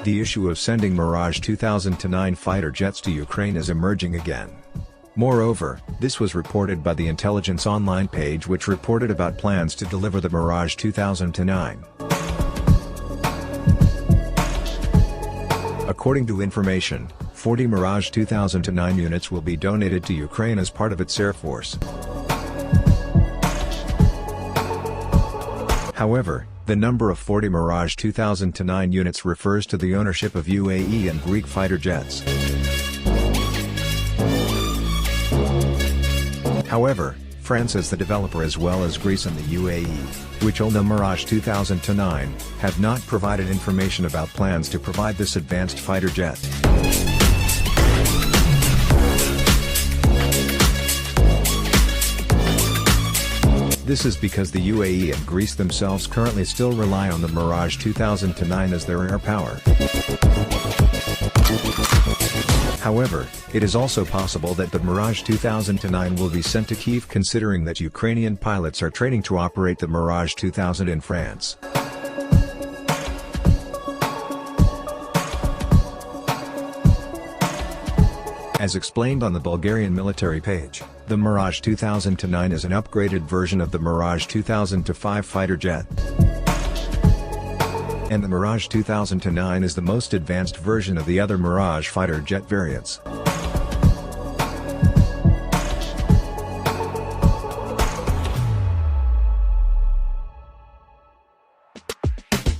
The issue of sending Mirage 2009 fighter jets to Ukraine is emerging again. Moreover, this was reported by the Intelligence Online page, which reported about plans to deliver the Mirage 2009. According to information, 40 Mirage 2009 units will be donated to Ukraine as part of its Air Force. However, the number of 40 Mirage 2009 units refers to the ownership of UAE and Greek fighter jets. However, France as the developer as well as Greece and the UAE, which own the Mirage 2009, have not provided information about plans to provide this advanced fighter jet. This is because the UAE and Greece themselves currently still rely on the Mirage 2009 as their air power. However, it is also possible that the Mirage 2009 will be sent to Kyiv, considering that Ukrainian pilots are training to operate the Mirage 2000 in France. As explained on the Bulgarian military page, the Mirage 2009 is an upgraded version of the Mirage 2005 fighter jet. And the Mirage 2009 is the most advanced version of the other Mirage fighter jet variants.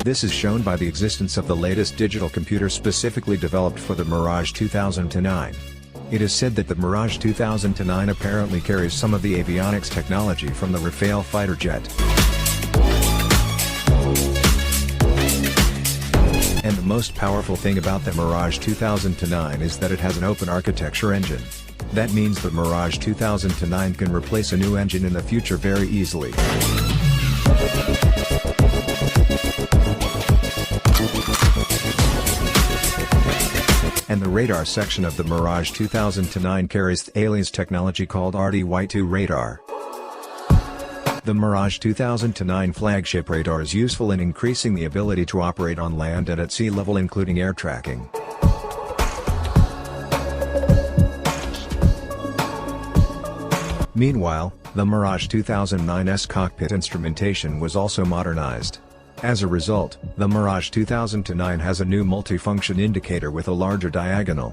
This is shown by the existence of the latest digital computer specifically developed for the Mirage 2009. It is said that the Mirage 2009 apparently carries some of the avionics technology from the Rafale fighter jet. And the most powerful thing about the Mirage 2009 is that it has an open architecture engine. That means the Mirage 2009 can replace a new engine in the future very easily. And the radar section of the Mirage 2009 carries Thales technology called RDY2 radar. The Mirage 2009 flagship radar is useful in increasing the ability to operate on land and at sea level, including air tracking. Meanwhile, the Mirage 2009's cockpit instrumentation was also modernized. As a result, the Mirage 2009 has a new multifunction indicator with a larger diagonal,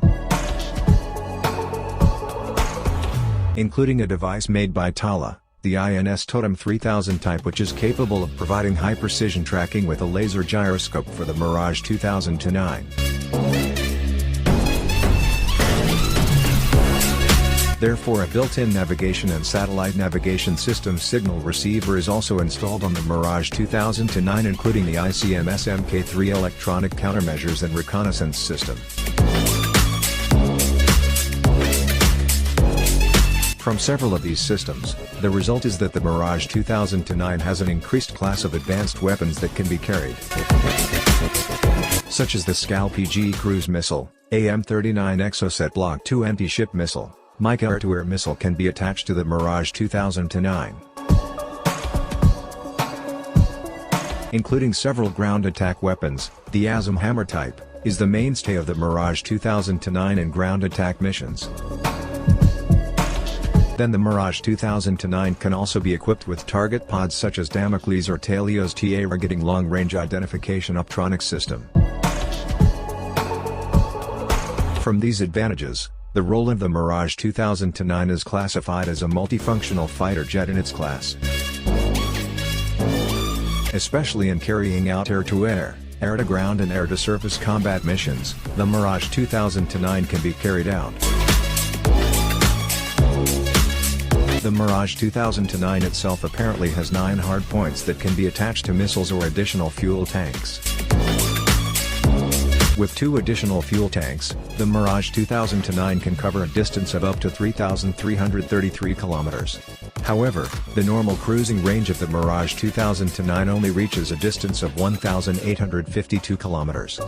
including a device made by Tala, the INS Totem 3000 type, which is capable of providing high-precision tracking with a laser gyroscope for the Mirage 2009. Therefore, a built-in navigation and satellite navigation system signal receiver is also installed on the Mirage 2009, including the ICMS Mk3 electronic countermeasures and reconnaissance system. From several of these systems, the result is that the Mirage 2009 has an increased class of advanced weapons that can be carried, such as the Skal-PG cruise missile, AM-39 Exocet Block 2 anti-ship missile. Mica air-to-air missile can be attached to the Mirage 2009, including several ground attack weapons. The ASM Hammer type is the mainstay of the Mirage 2009 in ground attack missions. Then the Mirage 2009 can also be equipped with target pods such as Damocles or Talios TA-targeting long-range identification optronics system. From these advantages, the role of the Mirage 2009 is classified as a multifunctional fighter jet in its class. Especially in carrying out air-to-air, air-to-ground and air-to-surface combat missions, the Mirage 2009 can be carried out. The Mirage 2009 itself apparently has 9 hardpoints that can be attached to missiles or additional fuel tanks. With 2 additional fuel tanks, the Mirage 2009 can cover a distance of up to 3,333 kilometers. However, the normal cruising range of the Mirage 2009 only reaches a distance of 1,852 kilometers.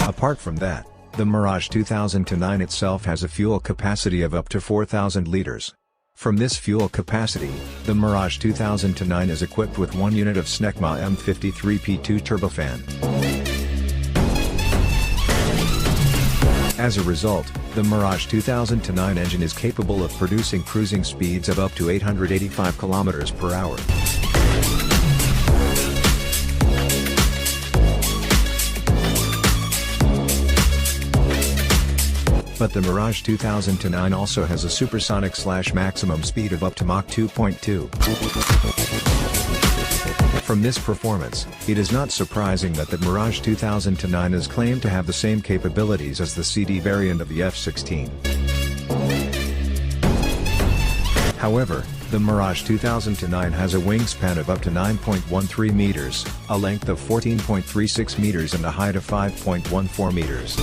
Apart from that, the Mirage 2009 itself has a fuel capacity of up to 4,000 liters. From this fuel capacity, the Mirage 2009 is equipped with one unit of Snecma M53P2 turbofan. As a result, the Mirage 2009 engine is capable of producing cruising speeds of up to 885 km per hour. But the Mirage 2009 also has a supersonic/maximum speed of up to Mach 2.2. From this performance, it is not surprising that the Mirage 2009 is claimed to have the same capabilities as the CD variant of the F-16. However, the Mirage 2009 has a wingspan of up to 9.13 meters, a length of 14.36 meters and a height of 5.14 meters.